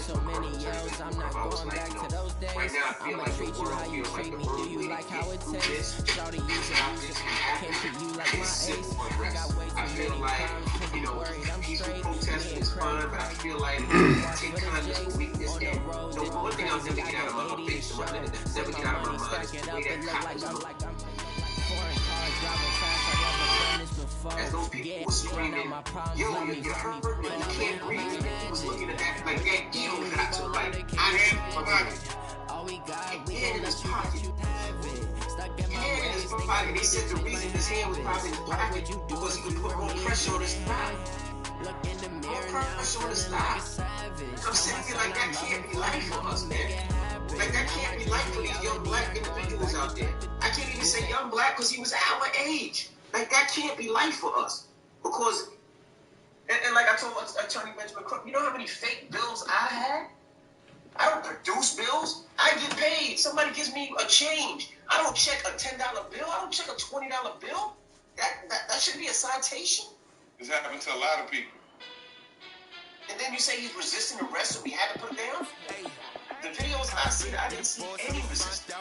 so many yells, I'm not going back to those days. I'ma treat you how you treat me. Do you like how it tastes? Shawty, use it. Can't treat you like my ace. I got way too many problems to be worried. I'm straight. Protesting is fun, but I feel like take kindness for weakness. And no, one thing I'll never get out of my face, never get out of my mind, is the way that cops look. As those people were screaming, yo, you're hurt, you can't breathe. He was looking at that like that, you got to, like, I am provided. And in his pocket. And in his pocket, they said the reason his hand was probably in his pocket because he could put more pressure on his thigh. More pressure on his thigh. I'm sitting here like that can't be life for us, man. Like that can't be life for these young black individuals out there. I can't even say young black because he was our age. Like, that can't be life for us. Because, and like I told Attorney Benjamin Crook, you know how many fake bills I had? I don't produce bills. I get paid. Somebody gives me a change. I don't check a $10 bill. I don't check a $20 bill. That should be a citation. This happened to a lot of people. And then you say he's resisting arrest, so we had to put it down? The videos I see, I didn't see any resistance.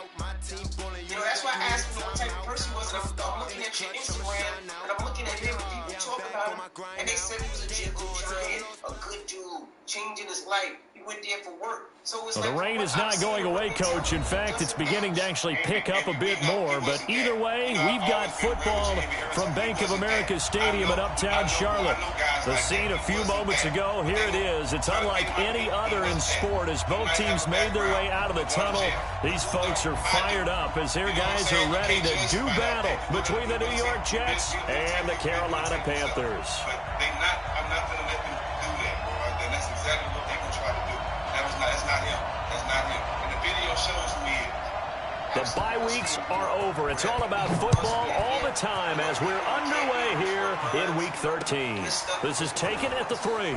You know, that's why I asked him what type of person he was. And I'm looking at your Instagram, and I'm looking at him, and people talk about him, and they said he was a gentle giant, a good dude, changing his life. He went there for work. So it's well, like, the rain is not going away, Coach. In fact, it's beginning to actually pick up a bit more. But either way, we've got football from Bank of America Stadium in Uptown Charlotte. The scene a few moments ago, here it is. It's unlike any other in sport as both teams made their way out of the tunnel. These folks are fired up as their guys are ready to do battle between the New York Jets and the Carolina Panthers. But I'm not going to let them do that, bro. And that's exactly what they're going to try to do. That's not him. That's not him. And the video shows who he is. The bye weeks are over. It's all about football all the time as we're underway here in Week 13. This is taken at the 3.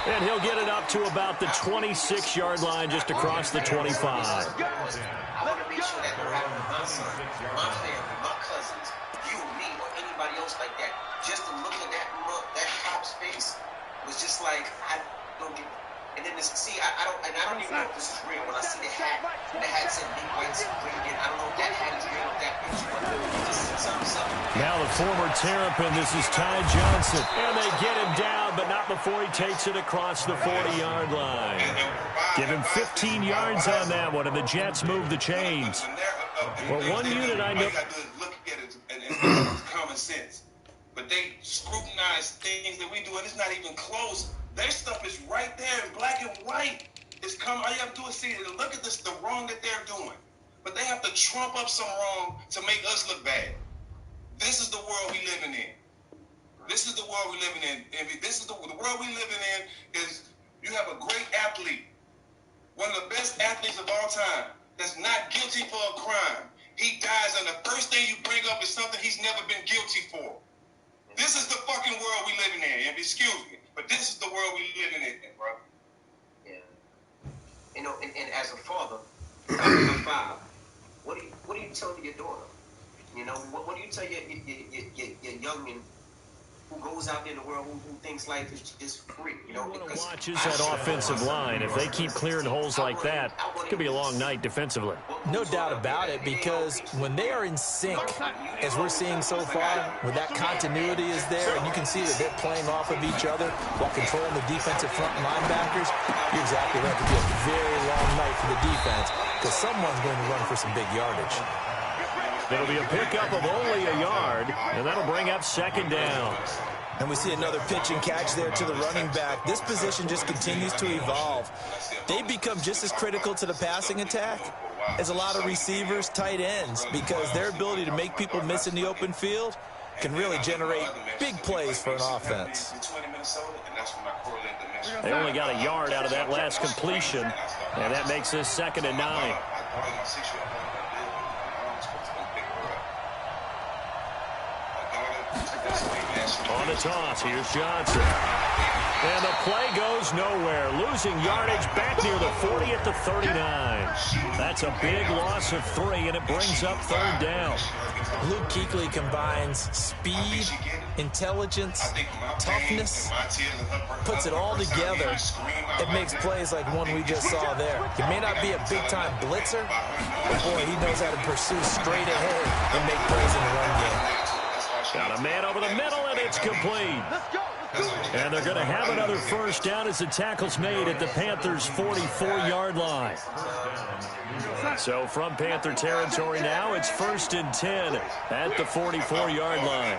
And he'll get it up to about the 26-yard line just across the 25. I want to make sure that don't happen to my son, my family, my cousins, you, me, or anybody else like that. Just to look at that cop's face was just like, I don't get it. And then I don't even know if this is real. When I see the hat, and the hat said Big White Supreme, I don't know if that hat is real or that picture, but just something. Now the former Terrapin, this is Ty Johnson. And they get him down, but not before he takes it across the 40-yard line. Give him 15 yards on that one, and the Jets move the chains. Well, one unit I know. All you got to do is look at it, and it's common sense. But they scrutinize things that we do, and it's not even close. Their stuff is right there in black and white. All you have to do is see it. Look at the wrong that they're doing. But they have to trump up some wrong to make us look bad. This is the world we living in. This is the world we living in. And this is the world we living in is you have a great athlete, one of the best athletes of all time, that's not guilty for a crime. He dies, and the first thing you bring up is something he's never been guilty for. This is the fucking world we living in. And excuse me, but this is the world we living in, bro. Yeah. You know, and as a father, I'm 5. What do you tell your daughter? You know, what do you tell your youngin who goes out there in the world who thinks life is just free? You know, because watches that offensive line. If they keep clearing holes like that, it could be a long night defensively. No doubt about it, because when they are in sync, as we're seeing so far, where that continuity is there, and you can see that they're playing off of each other while controlling the defensive front linebackers, you're exactly right. It could be a very long night for the defense, because someone's going to run for some big yardage. It'll be a pickup of only a yard, and that'll bring up 2nd down. And we see another pitch and catch there to the running back. This position just continues to evolve. They become just as critical to the passing attack as a lot of receivers, tight ends, because their ability to make people miss in the open field can really generate big plays for an offense. They only got a yard out of that last completion, and that makes this 2nd and 9. On the toss, here's Johnson. And the play goes nowhere. Losing yardage back near the 40 at the 39. That's a big loss of 3, and it brings up 3rd down. Luke Kuechly combines speed, intelligence, toughness, puts it all together. It makes plays like one we just saw there. He may not be a big-time blitzer, but boy, he knows how to pursue straight ahead and make plays in the run game. Got a man over the middle, and it's complete. And they're going to have another 1st down as the tackle's made at the Panthers' 44-yard line. So from Panther territory now, it's 1st and 10 at the 44-yard line.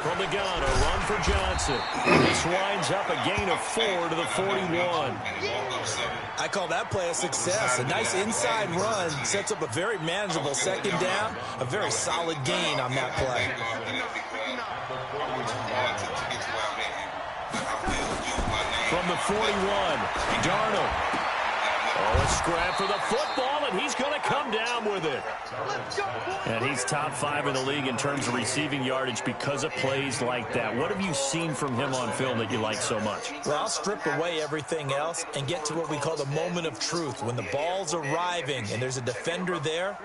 From the gun, a run for Johnson. This winds up a gain of 4 to the 41. I call that play a success. A nice inside run sets up a very manageable 2nd down. A very solid gain on that play. From the 41, Darnold. Oh, a scrap for the football, and he's going to come down with it. And he's top 5 in the league in terms of receiving yardage because of plays like that. What have you seen from him on film that you like so much? Well, I'll strip away everything else and get to what we call the moment of truth. When the ball's arriving and there's a defender there,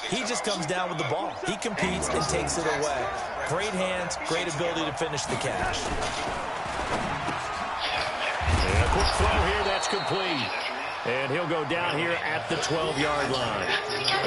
he just comes down with the ball. He competes and takes it away. Great hands, great ability to finish the catch. And a quick throw here, that's complete. And he'll go down here at the 12-yard line.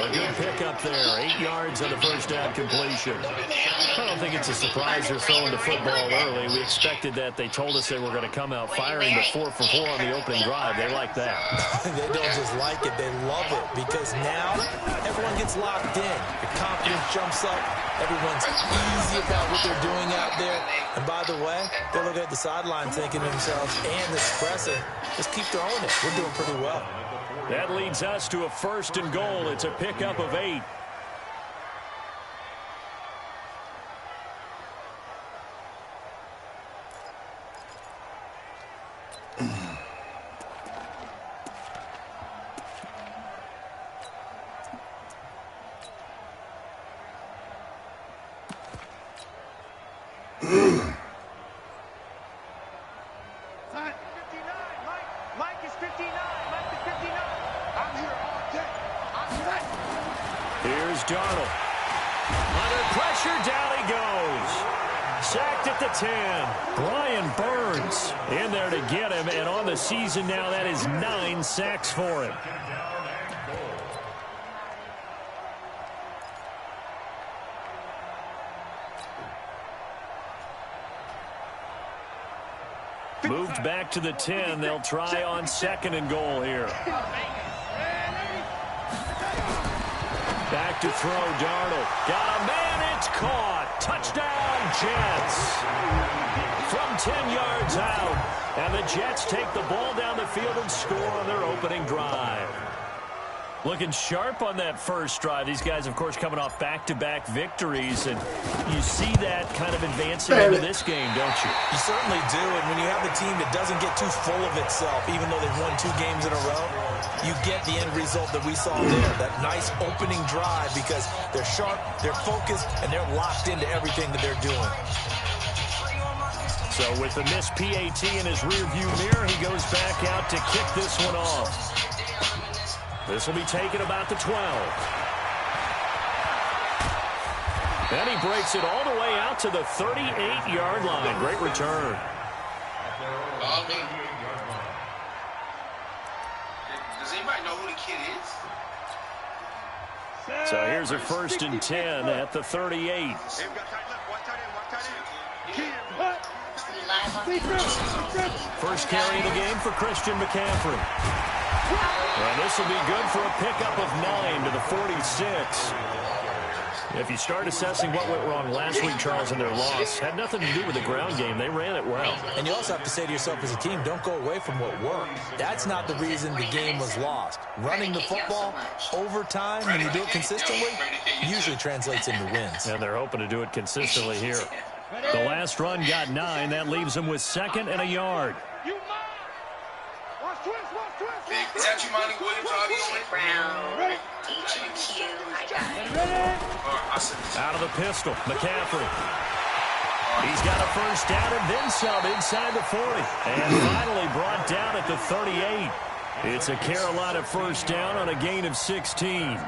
A good pickup there. 8 yards on the 1st down completion. I don't think it's a surprise they're throwing the football early. We expected that. They told us they were going to come out firing the 4 for 4 on the opening drive. They like that. They don't just like it. They love it because now everyone gets locked in. The confidence jumps up. Everyone's easy about what they're doing out there. And by the way, they're looking at the sideline thinking to themselves and expressing, just keep throwing it. We're doing pretty well. That leads us to a 1st and goal. It's a pickup of 8. Here's Darnold. Under pressure, down he goes. Sacked at the 10. Brian Burns in there to get him, and on the season now, that is 9 sacks for him. Moved back to the 10. They'll try on 2nd and goal here. Back to throw, Darnold. Got a man, it's caught. Touchdown, Jets. From 10 yards out. And the Jets take the ball down the field and score on their opening drive. Looking sharp on that 1st drive. These guys, of course, coming off back-to-back victories. And you see that kind of advancing into this game, don't you? You certainly do. And when you have a team that doesn't get too full of itself, even though they've won 2 games in a row, you get the end result that we saw there. That nice opening drive because they're sharp, they're focused, and they're locked into everything that they're doing. So with the missed PAT in his rearview mirror, he goes back out to kick this one off. This will be taken about the 12. And he breaks it all the way out to the 38-yard line. Great return. Does anybody know who the kid is? So here's a 1st and 10 at the 38. First carry of the game for Christian McCaffrey. And this will be good for a pickup of 9 to the 46. If you start assessing what went wrong last week, Charles, in their loss, had nothing to do with the ground game. They ran it well. And you also have to say to yourself as a team, don't go away from what worked. That's not the reason the game was lost. Running the football over time, when you do it consistently, usually translates into wins. And they're hoping to do it consistently here. The last run got 9. That leaves them with 2nd and a yard. Out of the pistol, McCaffrey. He's got a first down and then some inside the 40. And finally brought down at the 38. It's a Carolina first down on a gain of 16.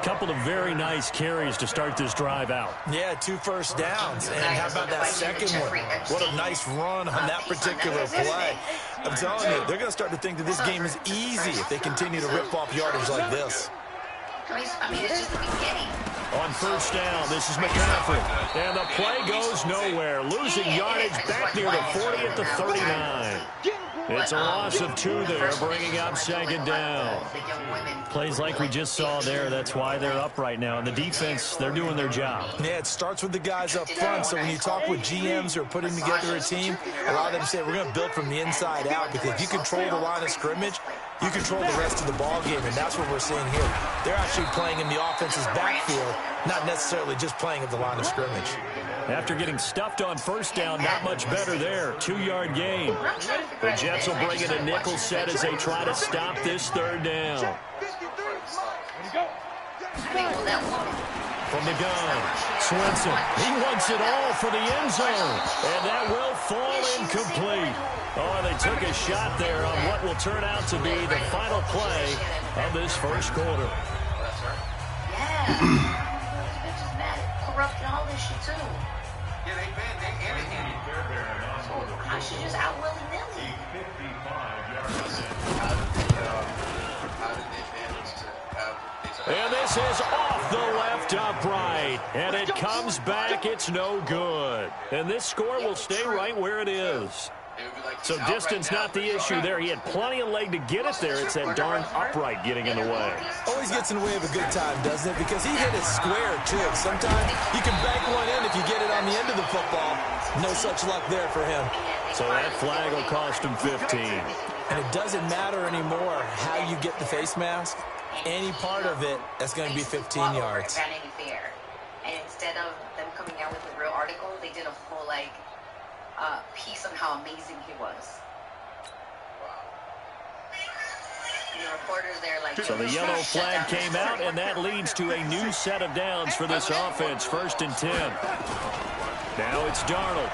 Couple of very nice carries to start this drive out. Yeah, 2 first downs. And how about that second one? What a nice run on that particular play. I'm telling you, they're going to start to think that this game is easy if they continue to rip off yardage like this. I mean, it's just the beginning. On first down, this is McCaffrey. And the play goes nowhere. Losing yardage back near the 40 at the 39. It's a loss of 2 there, bringing up second down. Plays like we just saw there. That's why they're up right now. And the defense, they're doing their job. Yeah, it starts with the guys up front. So when you talk with GMs who are putting together a team, a lot of them say we're going to build from the inside out. Because if you control the line of scrimmage, you control the rest of the ball game. And that's what we're seeing here. They're actually playing in the offense's backfield, not necessarily just playing at the line of scrimmage. After getting stuffed on first down, not much better there. 2-yard gain. The Jets will bring in a nickel set as they try to stop this third down. From the gun, Swenson. He wants it all for the end zone. And that will fall incomplete. Oh, they took a shot there on what will turn out to be the final play of this first quarter. Yeah. Corrupting all this shit, too. Yeah, they I should just out willy-nilly. And this is off the left upright. And it comes back. It's no good. And this score will stay right where it is. So distance not the issue there. He had plenty of leg to get it there. It's that darn upright getting in the way. Always gets in the way of a good time, doesn't it? Because he hit it square, too. Sometimes you can bank one in if you get it on the end of the football. No such luck there for him. So that flag will cost him 15. And it doesn't matter anymore how you get the face mask. Any part of it, that's going to be 15 yards. And instead of them coming out with a real article, they did a full, piece on how amazing he was. And the reporters there, so the yellow flag came out, and that leads to a new set of downs for this offense. 1st and 10. Now it's Darnold.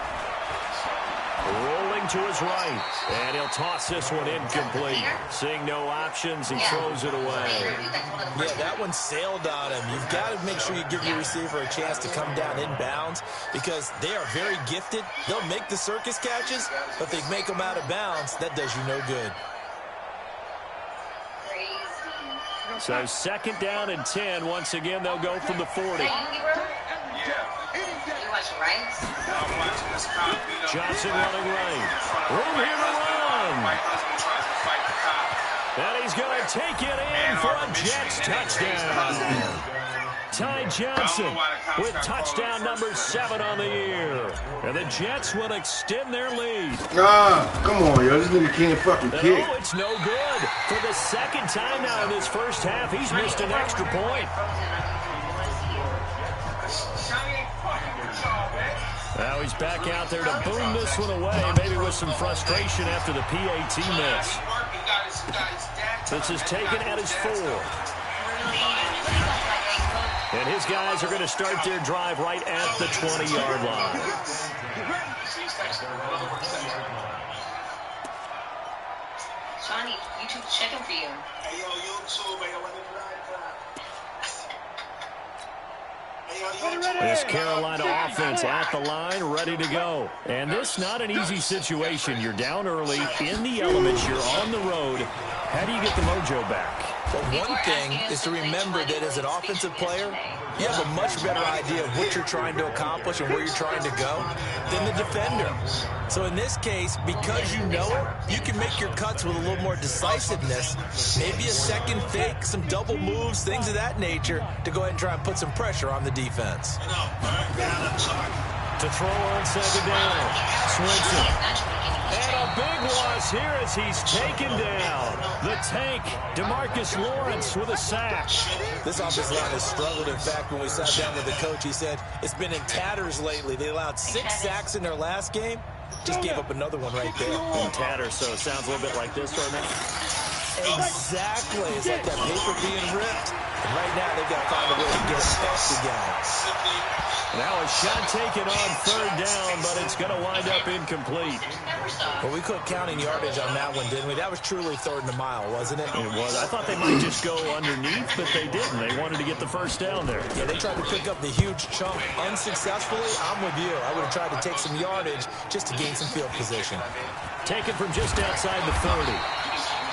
Rolling to his right. And he'll toss this one incomplete. Seeing no options, he throws it away. Yeah, that one sailed on him. You've got to make sure you give your receiver a chance to come down inbounds because they are very gifted. They'll make the circus catches, but if they make them out of bounds, that does you no good. So 2nd down and 10. Once again, they'll go from the 40. Johnson running right. Room here to run. And he's going to take it in for a Jets touchdown. Ty Johnson with touchdown number 7 on the year. And the Jets will extend their lead. Come on, yo. This nigga can't fucking kick. Oh, it's no good. For the 2nd time now in this first half, he's missed an extra point. Now he's back out there to boom this one away, maybe with some frustration after the PAT miss. This is taken at his 4. And his guys are going to start their drive right at the 20-yard line. Johnny, YouTube's checking for you. Hey, yo, YouTube, man. This Carolina offense at the line, ready to go. And this not an easy situation. You're down early, in the elements, you're on the road. How do you get the mojo back? Well, one thing is to remember that as an offensive player, you have a much better idea of what you're trying to accomplish and where you're trying to go than the defender. So in this case, because you know it, you can make your cuts with a little more decisiveness, maybe a second fake, some double moves, things of that nature, to go ahead and try and put some pressure on the defense. To throw on 2nd down, Swenson. And a big loss here as he's taken down. The tank, DeMarcus Lawrence with a sack. This offensive line has struggled. In fact, when we sat down with the coach, he said it's been in tatters lately. They allowed 6 sacks in their last game. Just gave up another one right there. In tatters, so it sounds a little bit like this right now. Exactly. It's like that paper being ripped. And right now, they've got to find a way to get it back together. Now a shot taken on third down, but it's going to wind up incomplete. Well, we quit counting yardage on that one, didn't we? That was truly 3rd and a mile, wasn't it? It was. I thought they might just go underneath, but they didn't. They wanted to get the first down there. Yeah, they tried to pick up the huge chunk unsuccessfully. I'm with you. I would have tried to take some yardage just to gain some field position. Taken from just outside the 30.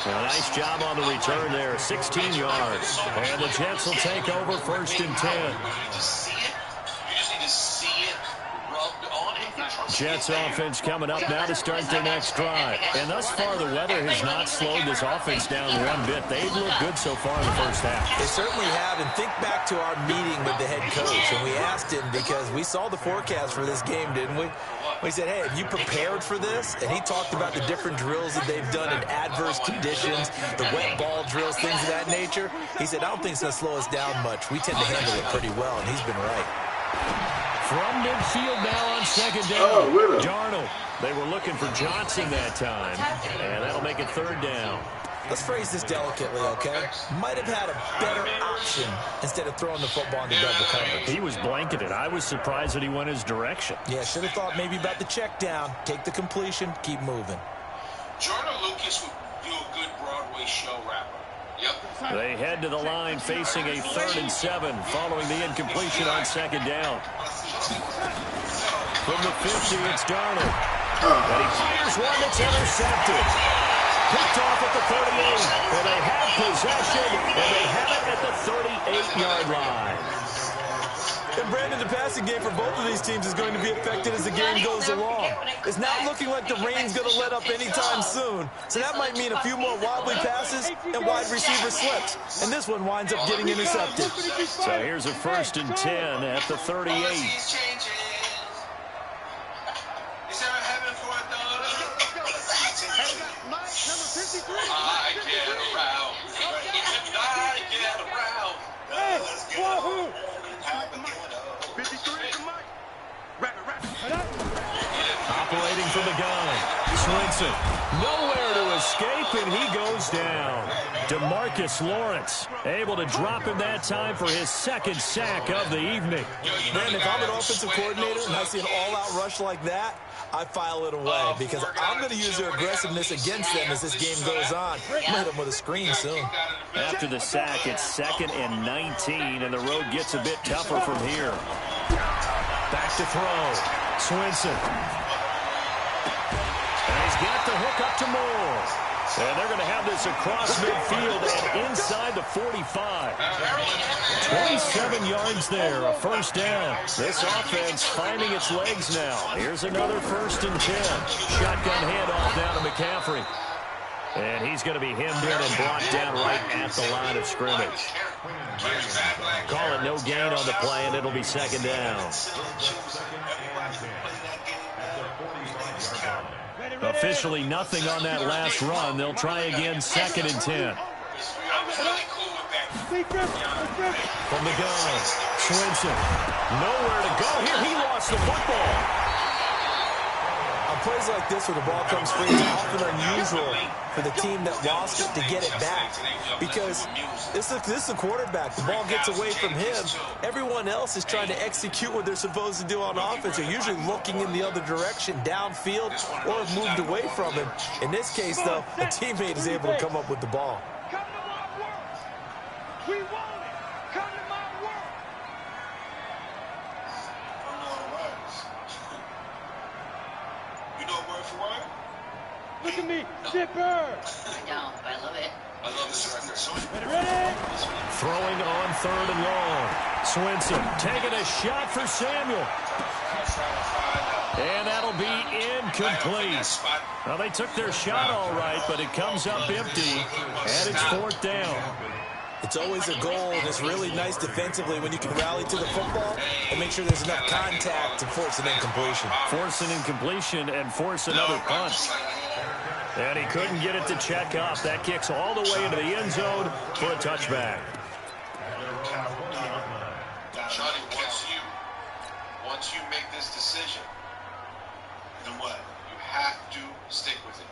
A nice job on the return there, 16 yards. And the Jets will take over 1st and 10. Jets offense coming up now to start their next drive. And thus far, the weather has not slowed this offense down one bit. They've looked good so far in the first half. They certainly have. And think back to our meeting with the head coach. And we asked him, because we saw the forecast for this game, didn't we? We said, hey, have you prepared for this? And he talked about the different drills that they've done in adverse conditions, the wet ball drills, things of that nature. He said, I don't think it's going to slow us down much. We tend to handle it pretty well, and he's been right. From midfield now on 2nd down. Darnold. They were looking for Johnson that time, and that'll make it 3rd down. Let's phrase this delicately, okay? Might have had a better option instead of throwing the football into double coverage. He was blanketed. I was surprised that he went his direction. Yeah, should have thought maybe about the check down, take the completion, keep moving. Jordan Lucas would do a good Broadway show rapper. Yep. They head to the line facing a 3rd and 7 following the incompletion on 2nd down. From the 50, it's Darnold. And he fires one that's intercepted. Picked off at the 38, and they have possession, and they have it at the 38-yard line. And Brandon, the passing game for both of these teams is going to be affected as the game goes along. It's not looking like the rain's going to let up anytime soon. So that might mean a few more wobbly passes and wide receiver slips. And this one winds up getting intercepted. So here's a 1st and 10 at the 38. Operating from the gun, Swinson, nowhere to escape, and he goes down. DeMarcus Lawrence able to drop him that time for his 2nd sack of the evening. Man, if I'm an offensive coordinator and I see an all-out rush like that, I file it away because I'm going to use their aggressiveness against them as this game goes on. I'm going to hit them with a screen soon. After the sack, it's 2nd and 19, and the road gets a bit tougher from here. Back to throw. Swinson. And he's got the hook up to Moore. And they're going to have this across midfield and inside the 45. 27 yards there, a 1st down. This offense finding its legs now. Here's another 1st and 10. Shotgun handoff down to McCaffrey. And he's going to be hemmed in and brought down right at the line of scrimmage. Call it no gain on the play, and it'll be 2nd down. Officially nothing on that last run. They'll try again, 2nd and 10. From the gun, Swinson. Nowhere to go here. He lost the football. On plays like this where the ball comes free, it's often unusual for the team that lost it to get it back. Because this is a quarterback. The ball gets away from him. Everyone else is trying to execute what they're supposed to do on offense. They're usually looking in the other direction, downfield, or have moved away from him. In this case, though, a teammate is able to come up with the ball. Come to my work. We want it. Come to my work. You know word for word? Look at me. Zipper. I don't, but I love it. I love this record. Ready? Throwing on 3rd and long. Swinson taking a shot for Samuel. And that'll be incomplete. Well, they took their shot all right, but it comes up empty, and it's 4th down. It's always a goal, and it's really nice defensively when you can rally to the football and make sure there's enough contact to force an incompletion. Force an incompletion and force another punt. And he couldn't get it to check up. That kicks all the way into the end zone for a touchback. Johnny, once you make this decision, then what? You have to stick with it.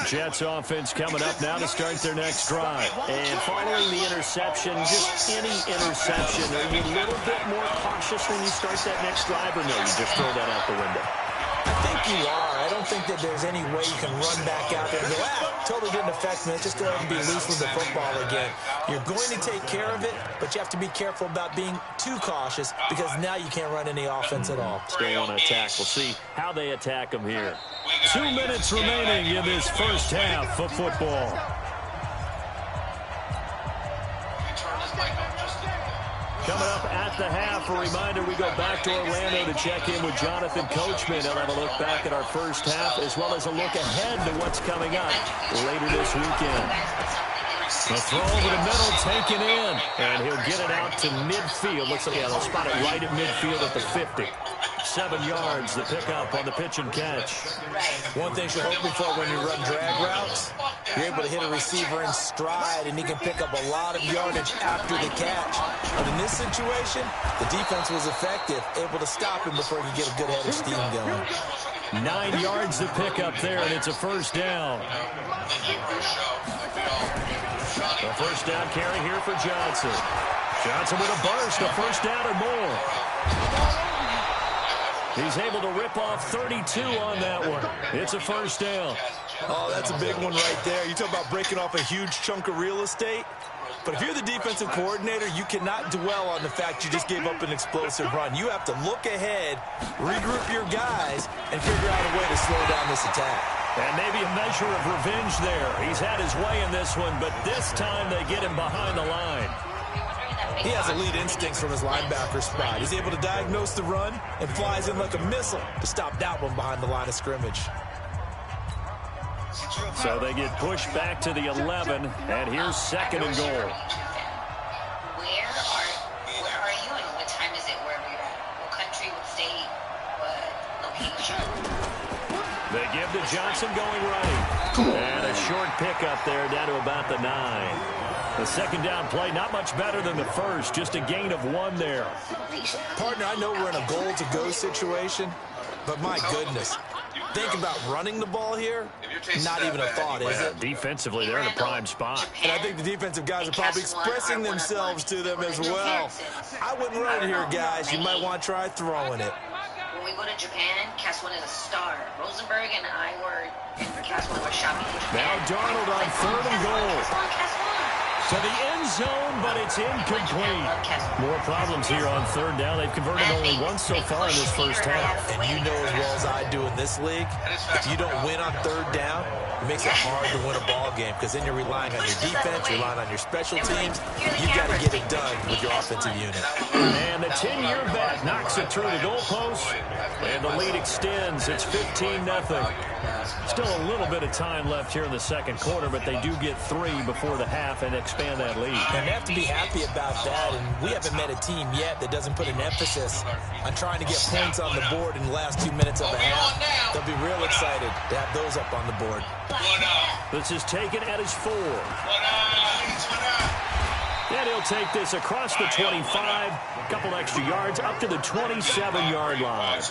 Jets offense coming up now to start their next drive. And following the interception, just any interception, are you a little bit more cautious when you start that next drive, or no, you just throw that out the window? I think you are. I don't think that there's any way you can run back out there and go, totally didn't affect me. Let's just go ahead and be loose with the football again. You're going to take care of it, but you have to be careful about being too cautious because now you can't run any offense at all. Still want to attack. We'll see how they attack them here. 2 minutes remaining in this first half of football. Coming up at the half, a reminder, we go back to Orlando to check in with Jonathan Coachman. He'll have a look back at our first half as well as a look ahead to what's coming up later this weekend. The throw over the middle, taken in, and he'll get it out to midfield. Looks like they'll spot it right at midfield at the 50. 7 yards, the pickup on the pitch and catch. One thing you're hoping for when you run drag routes, you're able to hit a receiver in stride, and he can pick up a lot of yardage after the catch. But in this situation, the defense was effective, able to stop him before he could get a good head of steam going. 9 yards to pick up there, and it's a first down. A first down carry here for Johnson. Johnson with a burst, a first down or more. He's able to rip off 32 on that one. It's a first down. Oh, that's a big one right there. You talk about breaking off a huge chunk of real estate. But if you're the defensive coordinator, you cannot dwell on the fact you just gave up an explosive run. You have to look ahead, regroup your guys, and figure out a way to slow down this attack. And maybe a measure of revenge there. He's had his way in this one, but this time they get him behind the line. He has elite instincts from his linebacker spot. He's able to diagnose the run and flies in like a missile to stop that one behind the line of scrimmage. So they get pushed back to the 11, and here's second and goal. Where are you and what time is it where we're at? What country, what state, what location? They give to Johnson going right. And a short pickup there down to about the 9. The second down play, not much better than the first, just a gain of 1 there. Partner, I know we're in a goal-to-go situation, but my goodness, think about running the ball here, not even a thought, is it? Defensively, they're in a prime spot. And I think the defensive guys are probably expressing themselves to them as well. I wouldn't run it here, guys. You might want to try throwing it. When we go to Japan, Cass 1 is a star. Rosenberg and I were in Cass 1 were shopping in Japan. Now Darnold on third and goal. To the end zone, but it's incomplete. More problems here on third down. They've converted only once so far in this first half. And you know as well as I do in this league, if you don't win on third down, it makes it hard to win a ball game because then you're relying on your defense, you're relying on your special teams. You've got to get it done with your offensive unit. And the 10-year vet knocks it through the goalpost, and the lead extends. It's 15-0. Still a little bit of time left here in the second quarter, but they do get 3 before the half and expand that lead. And they have to be happy about that, and we haven't met a team yet that doesn't put an emphasis on trying to get points on the board in the last 2 minutes of a half. They'll be real excited to have those up on the board. This is taken at his 4. And he'll take this across the 25, a couple extra yards, up to the 27-yard line.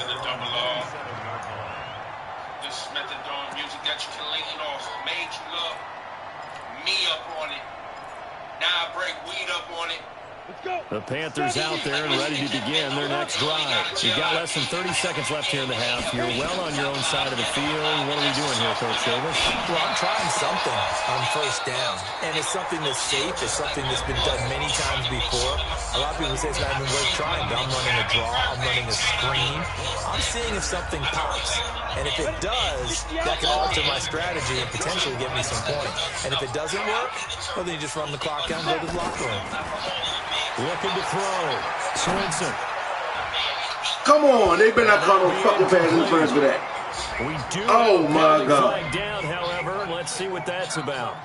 This methadone music that you can link it off. Made you look me up on it. Now I break weed up on it. The Panthers out there and ready to begin their next drive. You've got less than 30 seconds left here in the half. You're well on your own side of the field. What are we doing here, Coach Davis? Well, I'm trying something on first down. And it's something that's safe. It's something that's been done many times before. A lot of people say it's not even worth trying, but I'm running a draw. I'm running a screen. I'm seeing if something pops. And if it does, that can alter my strategy and potentially get me some points. And if it doesn't work, well, then you just run the clock down and go to the locker room. Looking to throw. Swinson. Come on, they better not call no fucking pass interference for that. We do my God. flag down, however, and let's see what that's about.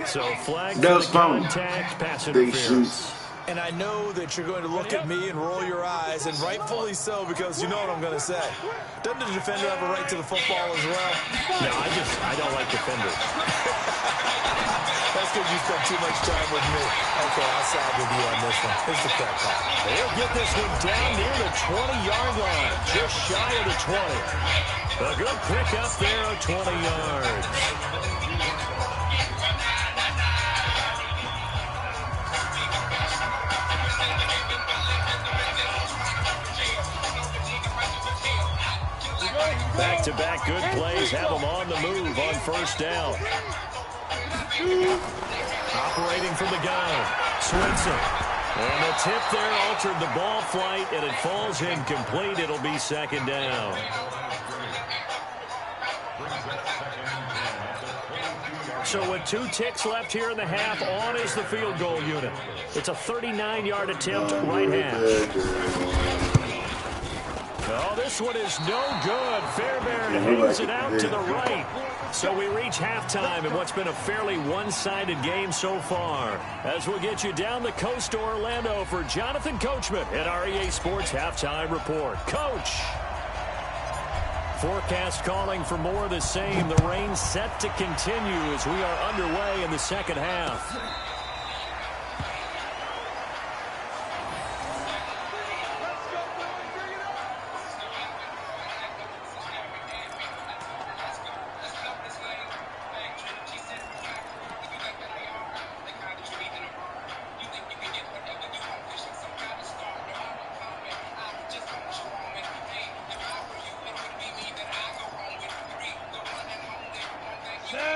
So flag That's for the phony. contact, pass They interference. And I know that you're going to look at me and roll your eyes, and rightfully so, because you know what I'm going to say. Doesn't the defender have a right to the football as well? No, I don't like defenders. That's because you spent too much time with me. Okay, I'll side with you on this one. Here's the correct call. They'll get this one down near the 20-yard line, just shy of the 20. A good pick up there of 20 yards. Back-to-back good plays have them on the move on first down. Operating from the gun, Swinson. And the tip there altered the ball flight, and it falls incomplete. It'll be second down. So with 2 ticks left here in the half, on is the field goal unit. It's a 39-yard attempt, right half. Oh, this one is no good. Fairbairn hangs it out to the right. So we reach halftime in what's been a fairly one-sided game so far. As we'll get you down the coast to Orlando for Jonathan Coachman at our EA Sports Halftime Report. Coach! Forecast calling for more of the same. The rain set to continue as we are underway in the second half.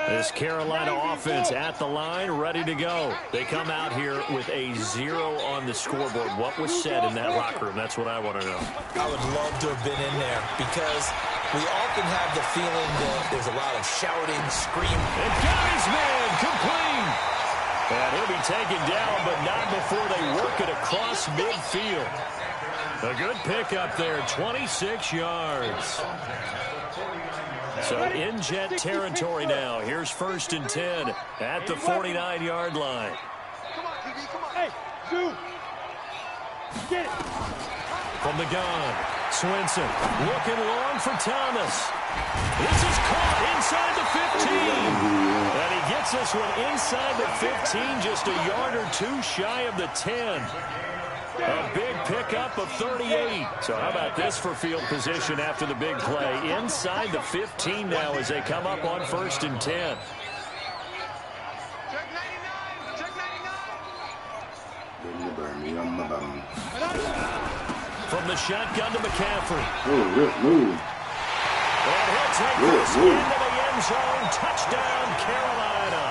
This Carolina offense at the line, ready to go. They come out here with a 0 on the scoreboard. What was said in that locker room? That's what I want to know. I would love to have been in there because we often have the feeling that there's a lot of shouting, screaming. And got his man complete. And he'll be taken down, but not before they work it across midfield. A good pickup there, 26 yards. So in Jet territory now. Here's 1st and 10 at the 49-yard line. Come on, TD, come on. Hey, dude. Get it. From the gun, Swinson looking long for Thomas. This is caught inside the 15. And he gets this one inside the 15, just a yard or 2 shy of the 10. A big pickup of 38. So how about this for field position after the big play? Inside the 15 now as they come up on 1st and 10. Check 99. Check 99. From the shotgun to McCaffrey. Move. And he'll take this into the end zone. Touchdown, Carolina.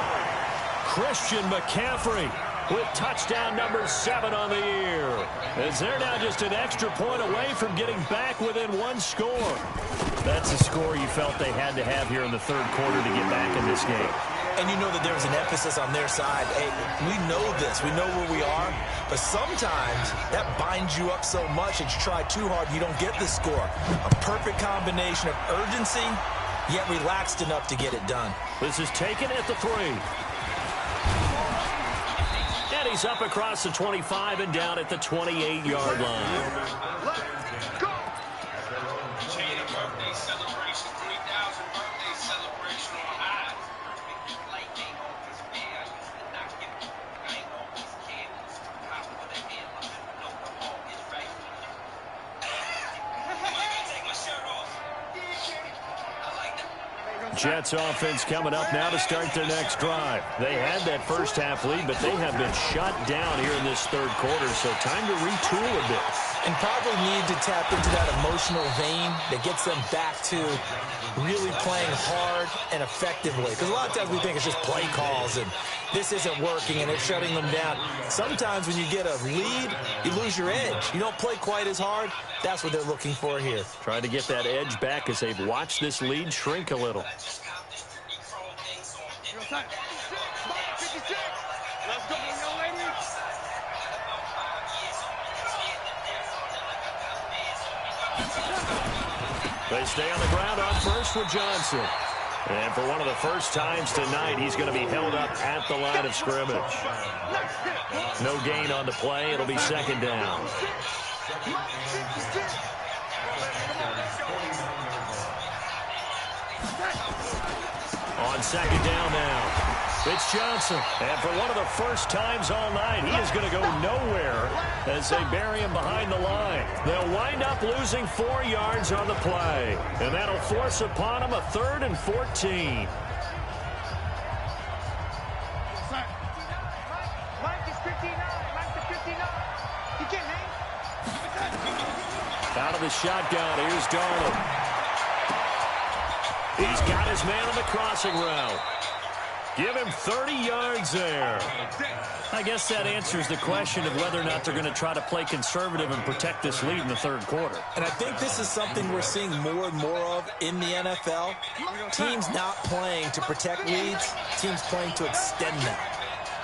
Christian McCaffrey with touchdown number 7 on the year. As they're now just an extra point away from getting back within 1 score. That's a score you felt they had to have here in the 3rd quarter to get back in this game. And you know that there was an emphasis on their side. Hey, we know this. We know where we are. But sometimes that binds you up so much that you try too hard, you don't get the score. A perfect combination of urgency, yet relaxed enough to get it done. This is taken at the 3. And he's up across the 25 and down at the 28-yard line. Let's go. Chain of birthday celebration, 3,000 birthday celebration on high. Jets offense coming up now to start their next drive. They had that first half lead, but they have been shut down here in this 3rd quarter, so time to retool a bit. And probably need to tap into that emotional vein that gets them back to really playing hard and effectively. Because a lot of times we think it's just play calls and this isn't working and it's shutting them down. Sometimes when you get a lead, you lose your edge. You don't play quite as hard. That's what they're looking for here. Trying to get that edge back as they've watched this lead shrink a little. Let's go, young lady. They stay on the ground on first with Johnson. And for one of the first times tonight, he's going to be held up at the line of scrimmage. No gain on the play. It'll be second down. On second down now. It's Johnson. And for one of the first times all night, he is going to go nowhere as they bury him behind the line. They'll wind up losing 4 yards on the play. And that'll force upon him a 3rd and 14. Out of the shotgun, here's Darnold. He's got his man on the crossing route. Give him 30 yards there. I guess that answers the question of whether or not they're going to try to play conservative and protect this lead in the 3rd quarter. And I think this is something we're seeing more and more of in the NFL. Teams not playing to protect leads, teams playing to extend them.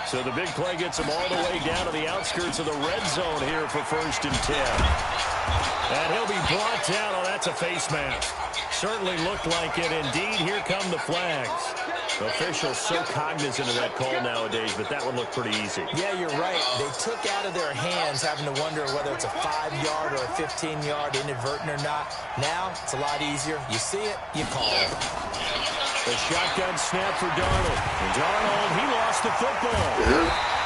So the big play gets him all the way down to the outskirts of the red zone here for 1st and 10. And he'll be brought down. Oh, that's a face mask. Certainly looked like it. Indeed, here come the flags. Officials so cognizant of that call nowadays, but that would look pretty easy. Yeah, you're right. They took out of their hands having to wonder whether it's a 5-yard or a 15-yard inadvertent or not. Now, it's a lot easier. You see it, you call it. The shotgun snap for Darnold. And Darnold, he lost the football.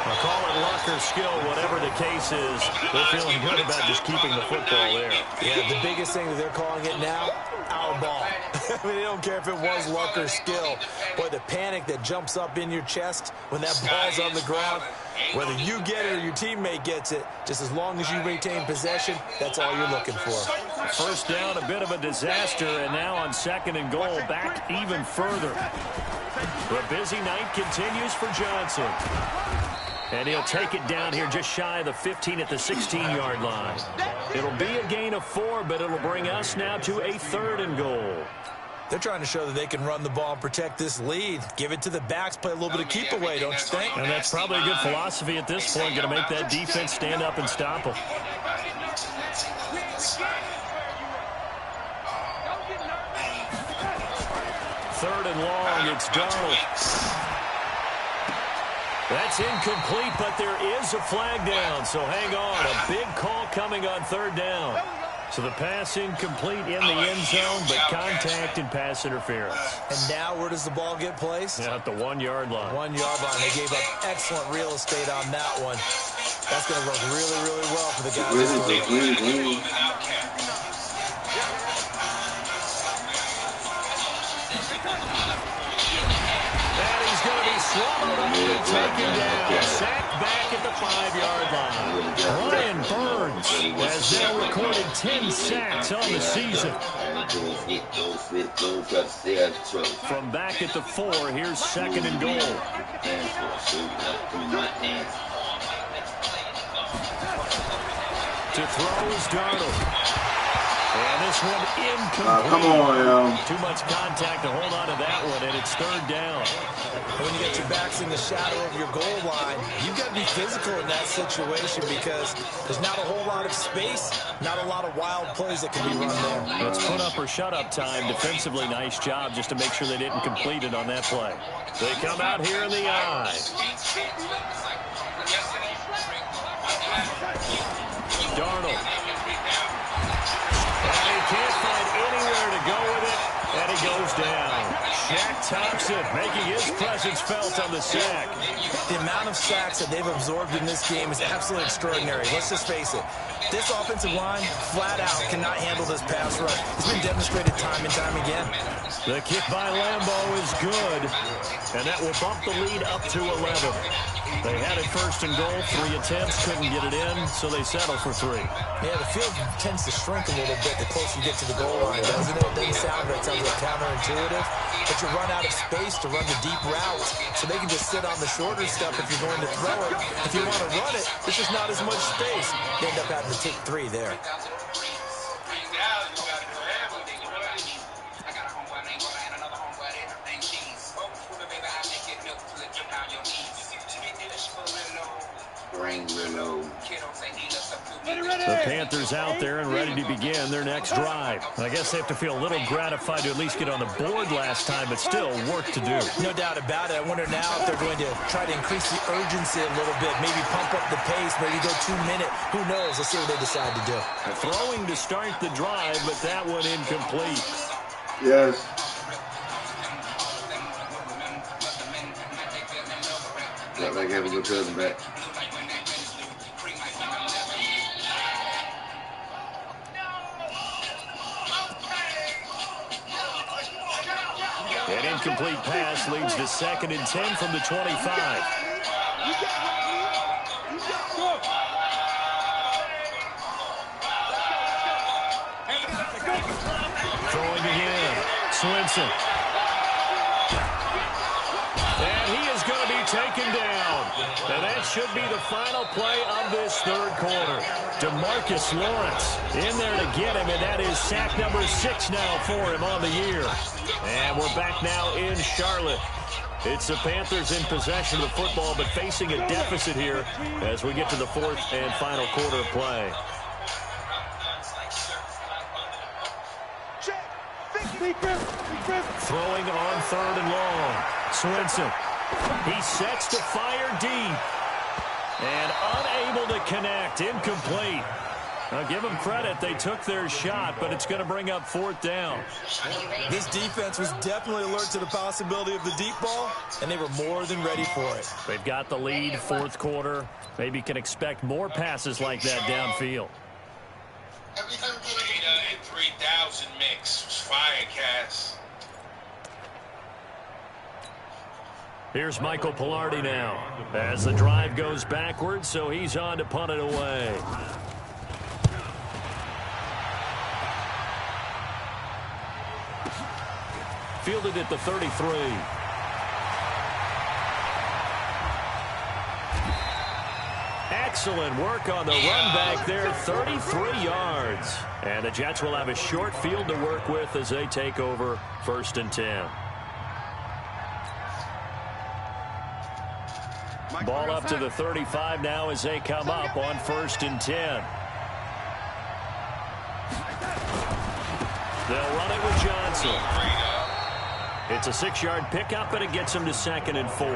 I'll call it luck or skill, whatever the case is. They're feeling good about just keeping the football there. Yeah, the biggest thing that they're calling it now, our ball. I mean, they don't care if it was luck or skill. Boy, the panic that jumps up in your chest when that ball's on the ground, whether you get it or your teammate gets it, just as long as you retain possession, that's all you're looking for. First down, a bit of a disaster, and now on 2nd and goal, back even further. The busy night continues for Johnson. And he'll take it down here just shy of the 15 at the 16-yard line. It'll be a gain of 4, but it'll bring us now to a 3rd and goal. They're trying to show that they can run the ball and protect this lead. Give it to the backs, play a little bit of keep away, don't you think? And that's probably a good philosophy at this point, going to make that defense stand up and stop them. 3rd and long, it's Darnold. That's incomplete, but there is a flag down, so hang on. A big call coming on 3rd down. So the pass incomplete in the end zone, but contact and pass interference. And now where does the ball get placed? Yeah, at the 1-yard line. 1-yard line. They gave up excellent real estate on that one. That's going to work really, really well for the guys. Swallowed up and taken down. Sacked back at the 5-yard line. Brian Burns has now recorded 10 sacks on the season. From back at the 4, here's 2nd and goal. To throw is Darnold. And this one incomplete. Come on, yo. Too much contact to hold on to that one, and it's 3rd down. When you get your backs in the shadow of your goal line, you've got to be physical in that situation because there's not a whole lot of space, not a lot of wild plays that can be run there. It's put up or shut up time. Defensively, nice job just to make sure they didn't complete it on that play. They come out here in the eye. Darnold. And he can't find anywhere to go with it, and he goes down. Shaq Thompson making his presence felt on the sack. The amount of sacks that they've absorbed in this game is absolutely extraordinary. Let's just face it. This offensive line, flat out, cannot handle this pass rush. It's been demonstrated time and time again. The kick by Lambeau is good, and that will bump the lead up to 11. They had it 1st and goal, 3 attempts, couldn't get it in, so they settle for 3. Yeah, the field tends to shrink a little bit the closer you get to the goal line, doesn't it? It doesn't sound right. It sounds like counterintuitive, but you run out of space to run the deep routes, so they can just sit on the shorter stuff if you're going to throw it. If you want to run it, there's just not as much space. You end up having to take 3 there. The Panthers out there and ready to begin their next drive. I guess they have to feel a little gratified to at least get on the board last time, but still work to do. No doubt about it. I wonder now if they're going to try to increase the urgency a little bit, maybe pump up the pace, maybe go 2 minute. Who knows? Let's see what they decide to do. Throwing to start the drive, but that one incomplete. Yes. Got back having your cousin back. An incomplete pass leads to 2nd and 10 from the 25. Throwing again. Swinson. And he is going to be taken down. And that should be the final play of this third quarter. DeMarcus Lawrence in there to get him, and that is sack number 6 now for him on the year. And we're back now in Charlotte. It's the Panthers in possession of the football, but facing a deficit here as we get to the 4th and final quarter of play. Throwing on 3rd and long. Swinson. He sets to fire deep. And unable to connect. Incomplete. Now give them credit. They took their shot, but it's going to bring up 4th down. This defense was definitely alert to the possibility of the deep ball, and they were more than ready for it. They've got the lead, 4th quarter. Maybe can expect more passes like that downfield. Have you ever been in 3000 mix? Fire cast. Here's Michael Pilardi now as the drive goes backwards, so he's on to punt it away. Fielded at the 33. Excellent work on the run back there, 33 yards. And the Jets will have a short field to work with as they take over 1st and 10. Ball up to the 35 now as they come up on 1st and 10. They'll run it with Johnson. It's a 6-yard pickup, and it gets him to 2nd and 4.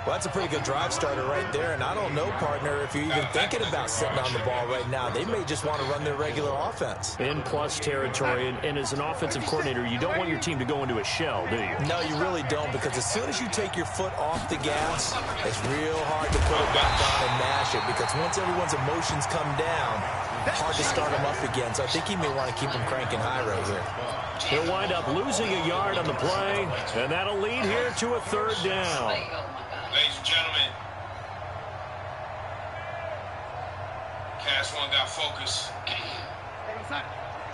Well, that's a pretty good drive starter right there, and I don't know, partner, if you're even thinking about sitting on the ball right now. They may just want to run their regular offense. In plus territory, and as an offensive coordinator, you don't want your team to go into a shell, do you? No, you really don't, because as soon as you take your foot off the gas, it's real hard to put it back on and mash it, because once everyone's emotions come down, hard to start them up again. So I think he may want to keep them cranking high right here. He'll wind up losing a yard on the play, and that'll lead here to a 3rd down. Ladies and gentlemen, Cash One got focus. Hey, what's that?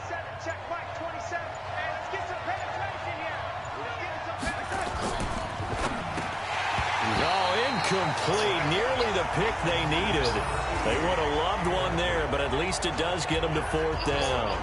27, check right, 27. Hey, let's get some penetration here. Get some penetration. Oh, incomplete. Nearly the pick they needed. They would have loved one there, but at least it does get them to 4th down.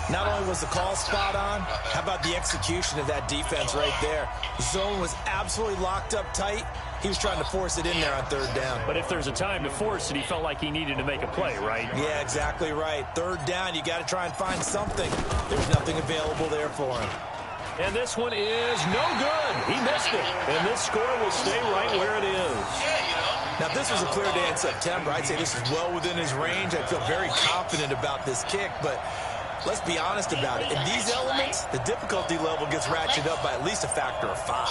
Not only was the call spot on, how about the execution of that defense right there? The zone was absolutely locked up tight. He was trying to force it in there on 3rd down. But if there's a time to force it, he felt like he needed to make a play, right? Yeah, exactly right. 3rd down, you got to try and find something. There's nothing available there for him. And this one is no good. He missed it. And this score will stay right where it is. Now, if this was a clear day in September, I'd say this is well within his range. I'd feel very confident about this kick, but let's be honest about it. In these elements, the difficulty level gets ratcheted up by at least a factor of 5.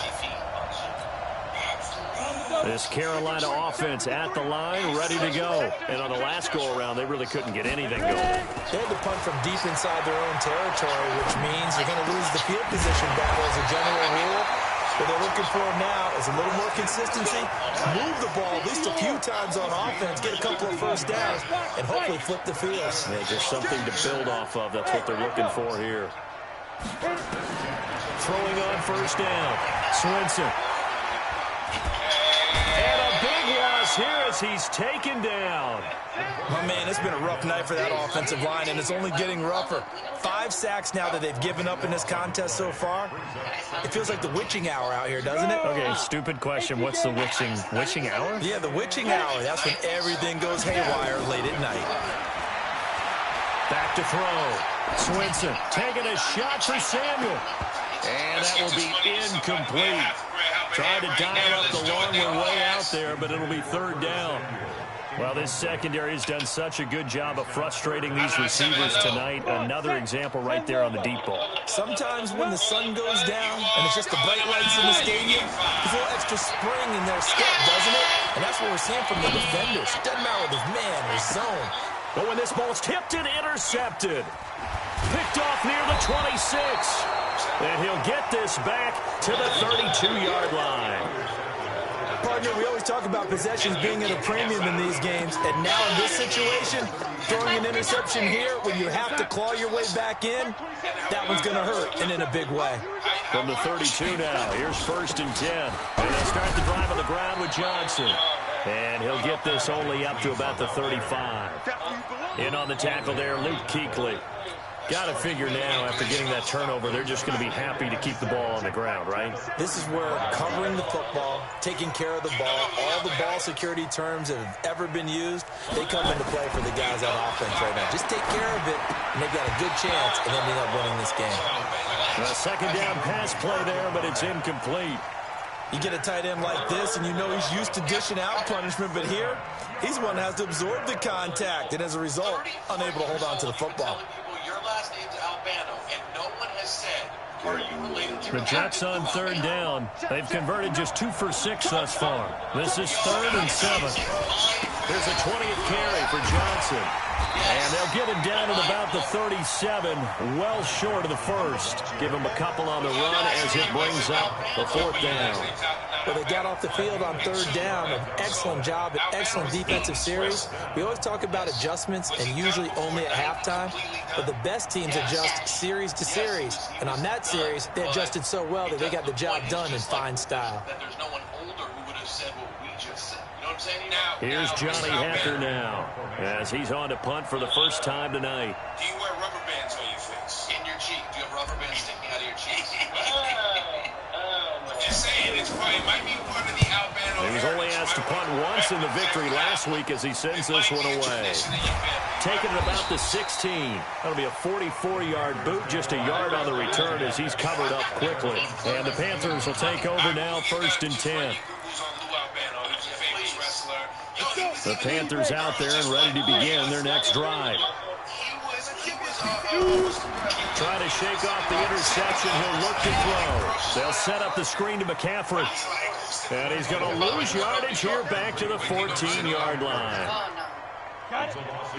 This Carolina offense at the line, ready to go. And on the last go-around, they really couldn't get anything going. They had to punt from deep inside their own territory, which means you're going to lose the field position battle as a general rule. What they're looking for now is a little more consistency, move the ball at least a few times on offense, get a couple of 1st downs, and hopefully flip the field. Yeah, just something to build off of. That's what they're looking for here. Throwing on 1st down. Swinson. And a big loss here as he's taken down. Oh, man, it's been a rough night for that offensive line, and it's only getting rougher. 5 sacks now that they've given up in this contest so far. It feels like the witching hour out here, doesn't it? Okay, stupid question. What's the witching hour? Yeah, the witching hour. That's when everything goes haywire late at night. Back to throw. Swinson taking a shot for Samuel. And that will be incomplete. Tried to dial up the long way out there, but it'll be third down. Well, this secondary has done such a good job of frustrating these receivers tonight. Another example right there on the deep ball. Sometimes when the sun goes down and it's just the bright lights in the stadium, there's a little extra spring in their step, doesn't it? And that's what we're seeing from the defenders. Doesn't matter whether it's man or zone. But when this ball's tipped and intercepted, picked off near the 26. And he'll get this back to the 32-yard line. Partner, we always talk about possessions being at a premium in these games, and now in this situation, throwing an interception here when you have to claw your way back in, that one's going to hurt, and in a big way. From the 32 now, here's 1st and 10. And they'll start the drive on the ground with Johnson. And he'll get this only up to about the 35. In on the tackle there, Luke Kuechly. Got to figure now, after getting that turnover, they're just going to be happy to keep the ball on the ground, right? This is where covering the football, taking care of the ball, all the ball security terms that have ever been used, they come into play for the guys on offense right now. Just take care of it, and they've got a good chance, and they'll end up winning this game. A second down pass play there, but it's incomplete. You get a tight end like this, and you know he's used to dishing out punishment, but here, he's one that has to absorb the contact, and as a result, unable to hold on to the football. Your last name's Albano, and no one has said, are you related to The Jets on third down. They've converted just 2 for 6 thus far. This is 3rd and 7. Here's a 20th carry for Johnson. And they'll get him down at about the 37, well short of the first. Give him a couple on the run as it brings up the 4th down. Well, they got off the field on third down. An excellent job, an excellent defensive series. We always talk about adjustments, and usually only at halftime. But the best teams adjust series to series. And on that series, they adjusted so well that they got the job done in fine style. There's no one older who would have said what we just said. You know what I'm saying? Now, here's Johnny Hacker now, as he's on to punt for the first time tonight. Do you wear rubber bands on your face? In your cheek? Do you have rubber bands sticking out of your cheeks? Just saying, it might be part of the Albano. He was only asked to punt once in the victory last week as he sends this one away. Taking it about the 16. That'll be a 44-yard boot, just a yard on the return as he's covered up quickly. And the Panthers will take over now, 1st and 10. The Panthers out there and ready to begin their next drive. Trying to shake off the interception. He'll look to throw. They'll set up the screen to McCaffrey. And he's going to lose yardage here back to the 14-yard line.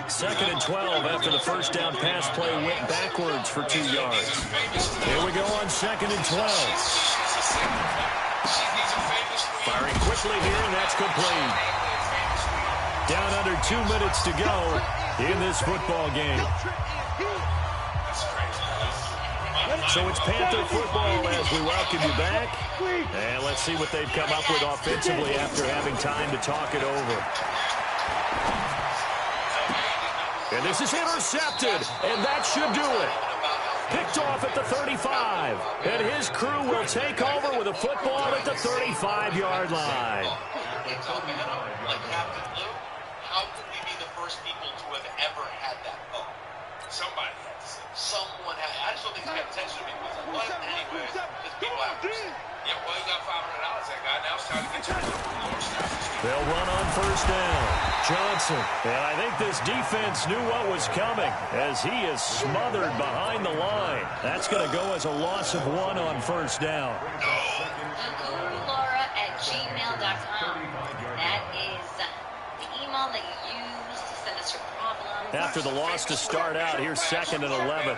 2nd and 12 after the first down pass play went backwards for 2 yards. Here we go on 2nd and 12. Firing quickly here, and that's complete. Down under 2 minutes to go in this football game. So it's Panther football as we welcome you back. And let's see what they've come up with offensively after having time to talk it over. And this is intercepted, and that should do it. Picked off at the 35. And his crew will take over with a football at the 35-yard line. How could we be the first people to have ever had that ball? Somebody has. Someone has. I just don't think it's got attention to me. But anyway, because people have to say, yeah, well, you got $500 that guy. Now it's time to get to the They'll run on first down. Johnson. And I think this defense knew what was coming as he is smothered behind the line. That's going to go as a loss of 1 on first down. Laura@gmail.com. That is the email that you use to send us your problems. After the loss to start out, here's 2nd and 11.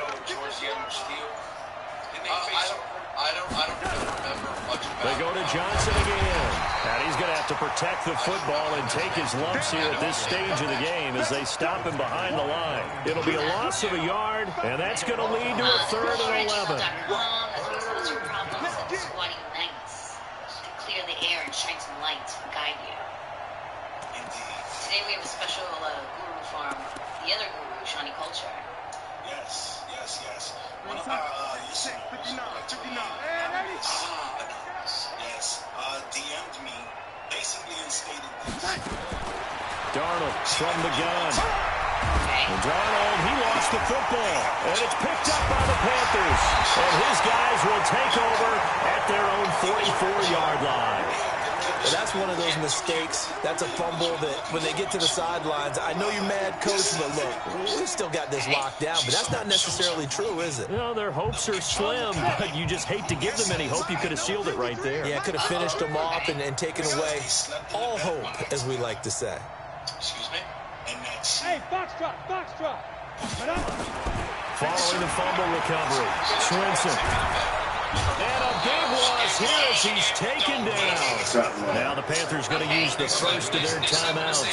I don't remember much about They go to Johnson again. And he's going to have to protect the football and take his lumps here at this stage of the game as they stop him behind the line. It'll be a loss of a yard, and that's going to lead to a 3rd and 11. As we send us your problems and squatty nights to clear the air and shine some light and guide you. Today we have a special guru from the other guru, Shawnee Culture. Yes. One of our listeners, DM'd me, basically and stated this. Darnold from the gun. And Darnold, he lost the football. And it's picked up by the Panthers. And his guys will take over at their own 44-yard line. Well, that's one of those mistakes. That's a fumble that when they get to the sidelines, I know you're mad, Coach, but look, we've still got this locked down. But that's not necessarily true, is it? You know, their hopes are slim, but you just hate to give them any hope. You could have sealed it right there. Yeah, could have finished them off and taken away all hope, as we like to say. Excuse me? Hey, foxtrot, foxtrot. Following the fumble recovery, Swinson. And a big loss here as he's taken down. Now the Panthers going to use the first of their timeouts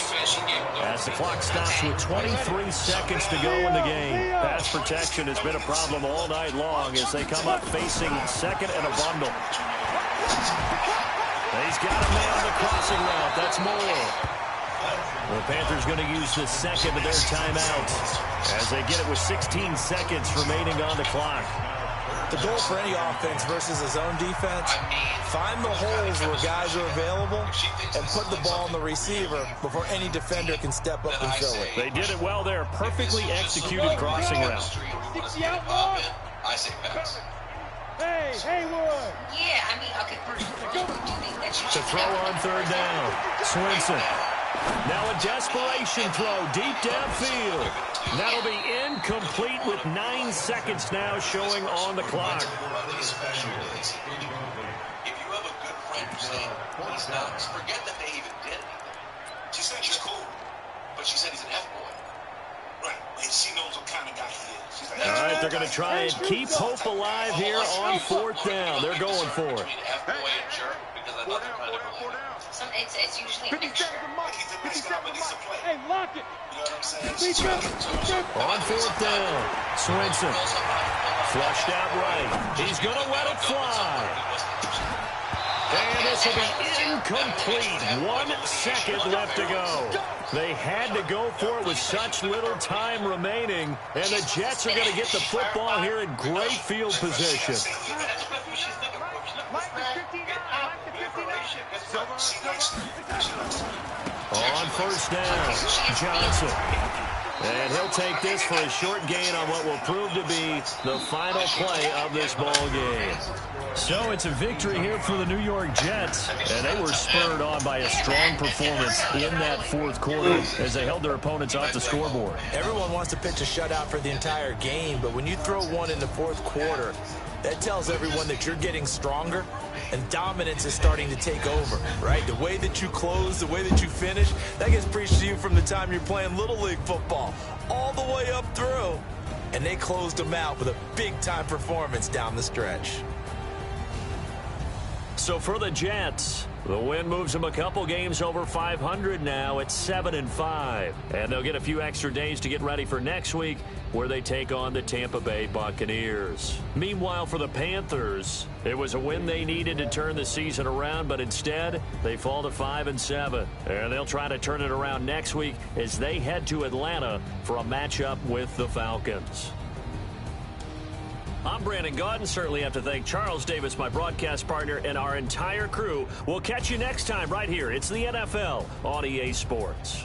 as the clock stops with 23 seconds to go in the game. Pass protection has been a problem all night long as they come up facing second and a bundle. He's got a man on the crossing route. That's Moore. The Panthers going to use the second of their timeouts as they get it with 16 seconds remaining on the clock. The goal for any offense versus his own defense, find the holes where guys are available and put the ball on the receiver before any defender can step up and fill it. They did it well there. Perfectly executed crossing route. I say pass. Hey, Haywood. Yeah, I mean, okay, first of all, To throw on third down. Swinson. Now a desperation throw deep downfield. That'll be incomplete with 9 seconds now showing on the clock. If you have a good friend who's saying he's nuts, forget that they even did anything. She said he's cool, but she said he's an F-boy. Right, and she knows what kind of guy he is. She's like, all right, they're going to try and keep hope alive here on fourth down. They're going for it. F-boy and jerk, because I thought they're trying to believe it. It's usually a mixture. Hey, lock it. You know what I'm saying? On fourth down, Swinson. Flushed out right. He's going to let it fly. And this will be incomplete. 1 second left to go. They had to go for it with such little time remaining. And the Jets are going to get the football here in great field position. On first down, Johnson. And he'll take this for a short gain on what will prove to be the final play of this ball game. So it's a victory here for the New York Jets, and they were spurred on by a strong performance in that fourth quarter as they held their opponents off the scoreboard. Everyone wants to pitch a shutout for the entire game, but when you throw one in the fourth quarter, that tells everyone that you're getting stronger and dominance is starting to take over, right? The way that you close, the way that you finish, that gets preached to you from the time you're playing Little League football all the way up through. And they closed them out with a big-time performance down the stretch. So for the Jets, the win moves them a couple games over 500 now at 7-5. And they'll get a few extra days to get ready for next week where they take on the Tampa Bay Buccaneers. Meanwhile, for the Panthers, it was a win they needed to turn the season around, but instead they fall to 5-7. And they'll try to turn it around next week as they head to Atlanta for a matchup with the Falcons. I'm Brandon Gaudin. Certainly have to thank Charles Davis, my broadcast partner, and our entire crew. We'll catch you next time right here. It's the NFL on EA Sports.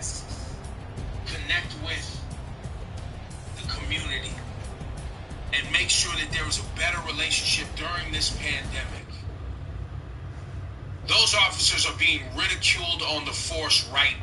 masks, connect with the community, and make sure that there was a better relationship during this pandemic. Those officers are being ridiculed on the force right